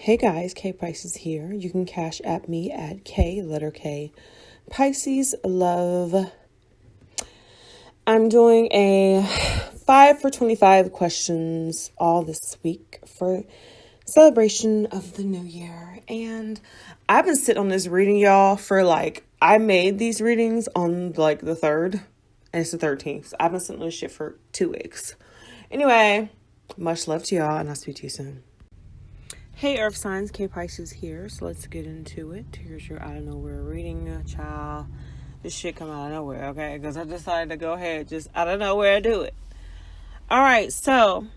Hey guys, K Pisces here. You can cash at me at K, letter K, Pisces Love. I'm doing a 5 for 25 questions all this week for celebration of the new year. And I've been sitting on this reading, y'all, for I made these readings on the 3rd, and it's the 13th. So I've been sitting on this shit for 2 weeks. Anyway, much love to y'all, and I'll speak to you soon. Hey Earth signs, K Pisces here, so let's get into it. Here's your out of nowhere reading, child. This shit come out of nowhere, okay? Because I decided to go ahead, just out of nowhere, do it. Alright, so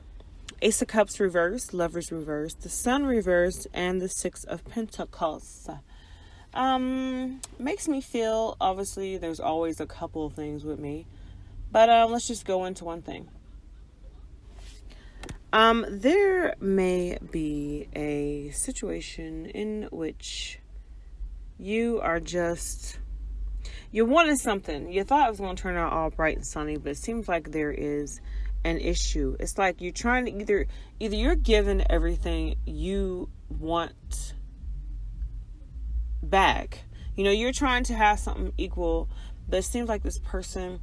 Ace of Cups reversed, Lovers reversed, the Sun reversed, and the Six of Pentacles. Makes me feel, obviously, there's always a couple of things with me. But let's just go into one thing. There may be a situation in which you are you're wanting something. You thought it was going to turn out all bright and sunny, but it seems like there is an issue. It's like you're trying to either you're given everything you want back. You know, you're trying to have something equal, but it seems like this person,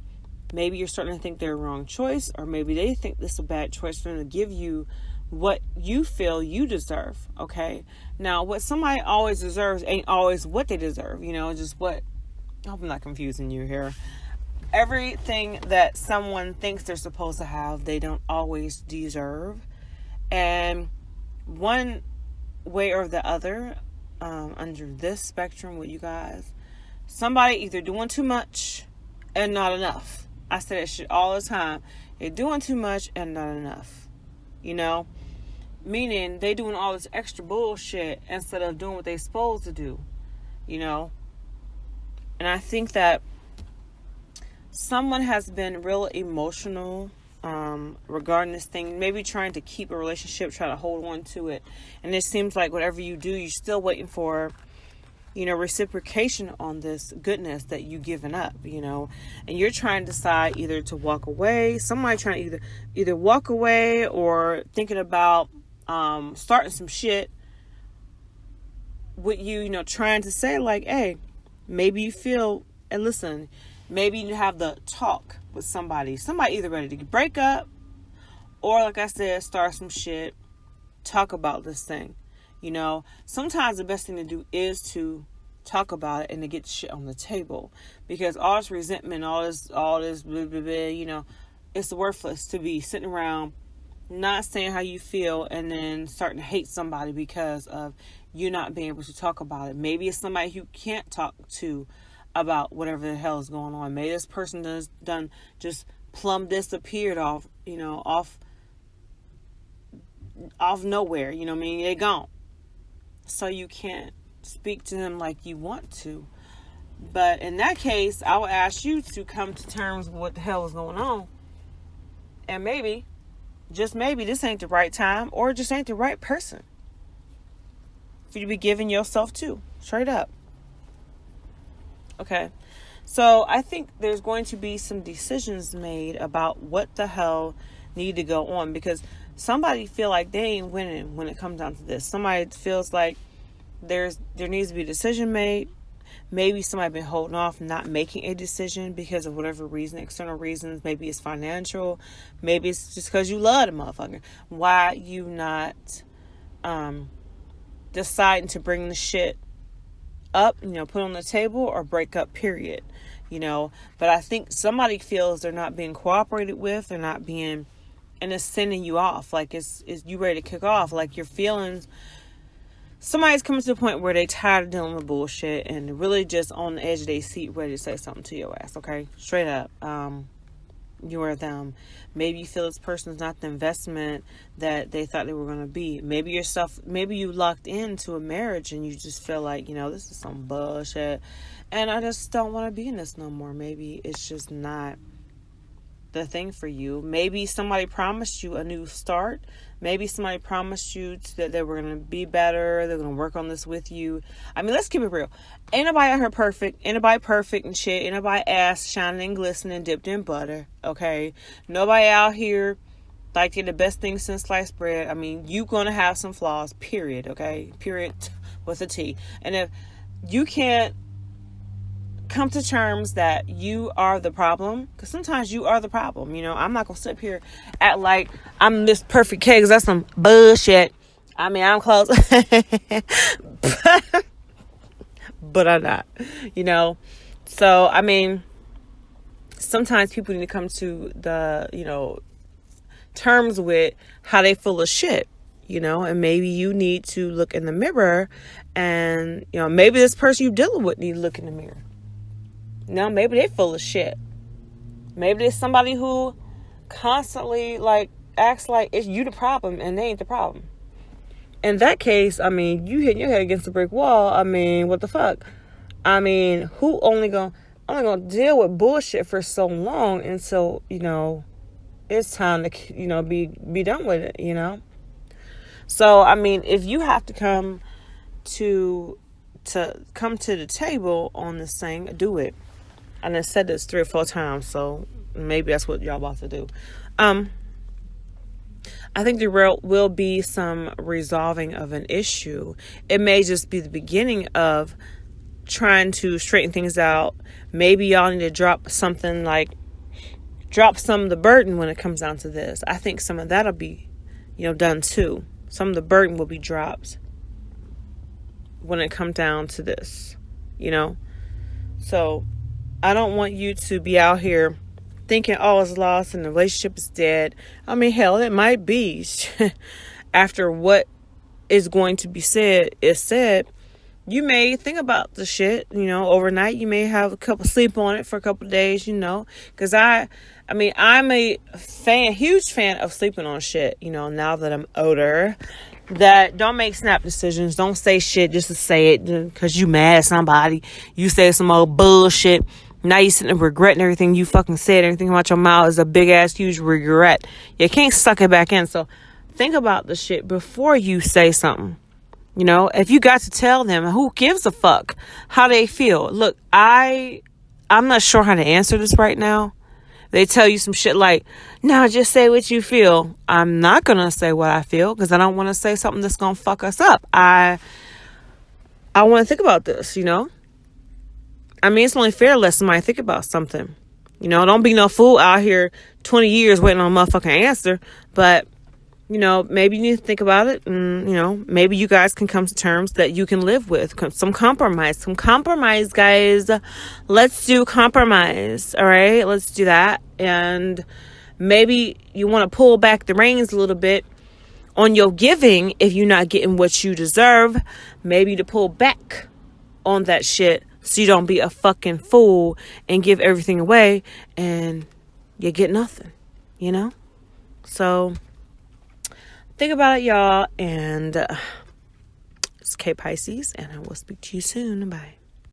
maybe you're starting to think they're a wrong choice, or maybe they think this is a bad choice for them to give you what you feel you deserve, okay? Now, what somebody always deserves ain't always what they deserve, just what... I hope I'm not confusing you here. Everything that someone thinks they're supposed to have, they don't always deserve. And one way or the other, under this spectrum with you guys, somebody either doing too much and not enough. I say that shit all the time. They're doing too much and not enough. Meaning they doing all this extra bullshit instead of doing what they supposed to do. And I think that someone has been real emotional regarding this thing. Maybe trying to keep a relationship, try to hold on to it. And it seems like whatever you do, you're still waiting for reciprocation on this goodness that you've given up, and you're trying to decide either to walk away. Somebody trying to either walk away or thinking about starting some shit with you, trying to say hey, maybe you feel, and listen, maybe you have the talk with somebody either ready to break up or, like I said, start some shit, talk about this thing. Sometimes the best thing to do is to talk about it and to get shit on the table, because all this resentment, all this blah, blah, blah, it's worthless to be sitting around not saying how you feel and then starting to hate somebody because of you not being able to talk about it. Maybe it's somebody you can't talk to about whatever the hell is going on. Maybe this person done just plumb disappeared off nowhere. They gone. So you can't speak to them like you want to. But in that case, I will ask you to come to terms with what the hell is going on. And maybe, just maybe, this ain't the right time, or just ain't the right person for you to be giving yourself to. Straight up. Okay. So I think there's going to be some decisions made about what the hell need to go on, because somebody feel like they ain't winning when it comes down to this. Somebody feels like there needs to be a decision made. Maybe somebody been holding off, not making a decision because of whatever reason, external reasons. Maybe it's financial. Maybe it's just because you love the motherfucker. Why you not deciding to bring the shit up, put on the table, or break up, period. But I think somebody feels they're not being cooperated with, they're not being, and it's sending you off. Like it's you ready to kick off. Like your feelings, somebody's coming to the point where they tired of dealing with bullshit and really just on the edge of their seat, ready to say something to your ass. Okay, straight up. You or them. Maybe you feel this person's not the investment that they thought they were going to be. Maybe you locked into a marriage and you just feel like, this is some bullshit and I just don't want to be in this no more. Maybe it's just not the thing for you. Maybe somebody promised you a new start. Maybe somebody promised you that they were going to be better. They're going to work on this with you. I mean, let's keep it real. Ain't nobody out here perfect. Ain't nobody perfect and shit. Ain't nobody ass shining and glistening, dipped in butter. Okay? Nobody out here like you're the best thing since sliced bread. I mean, you're going to have some flaws, period, okay? Period with a T. And if you can't come to terms that you are the problem, because sometimes you are the problem, you know. I'm not going to sit up here act like I'm this perfect cake, because that's some bullshit. I mean, I'm close. But I'm not, you know. So, I mean, sometimes people need to come to the, you know, terms with how they full of shit, you know. And maybe you need to look in the mirror, and, you know, maybe this person you're dealing with need to look in the mirror. You know, maybe they full of shit. Maybe there's somebody who constantly, like, acts like it's you the problem and they ain't the problem. In that case, I mean, you hitting your head against a brick wall. I mean, what the fuck? I mean, who only gonna deal with bullshit for so long until, you know, it's time to, you know, be done with it, you know? So, I mean, if you have to come to the table on this thing, do it. And I said this 3 or 4 times, so maybe that's what y'all about to do. I think there will be some resolving of an issue. It may just be the beginning of trying to straighten things out. Maybe y'all need to drop some of the burden when it comes down to this. I think some of that'll be, you know, done too. Some of the burden will be dropped when it comes down to this, you know. So I don't want you to be out here thinking, oh, it's lost and the relationship is dead. I mean, hell, it might be. After what is going to be said is said, you may think about the shit, you know, overnight. You may have a couple sleep on it for a couple of days, you know, because I mean, I'm a huge fan of sleeping on shit, you know, now that I'm older. That don't make snap decisions. Don't say shit just to say it because you mad at somebody. You say some old bullshit. Now you sitting there regretting everything you fucking said. Everything about your mouth is a big ass huge regret. You can't suck it back in. So think about the shit before you say something. You know, if you got to tell them, who gives a fuck how they feel? Look, I'm not sure how to answer this right now. They tell you some shit like, no, just say what you feel. I'm not going to say what I feel because I don't want to say something that's going to fuck us up. I want to think about this, you know. I mean, it's only fair to let somebody think about something. You know, don't be no fool out here 20 years waiting on a motherfucking answer. But, you know, maybe you need to think about it. And, you know, maybe you guys can come to terms that you can live with. Some compromise. Some compromise, guys. Let's do compromise. All right? Let's do that. And maybe you want to pull back the reins a little bit on your giving if you're not getting what you deserve. Maybe to pull back on that shit so you don't be a fucking fool and give everything away and you get nothing, you know? So think about it, y'all. And it's K Pisces, and I will speak to you soon. Bye.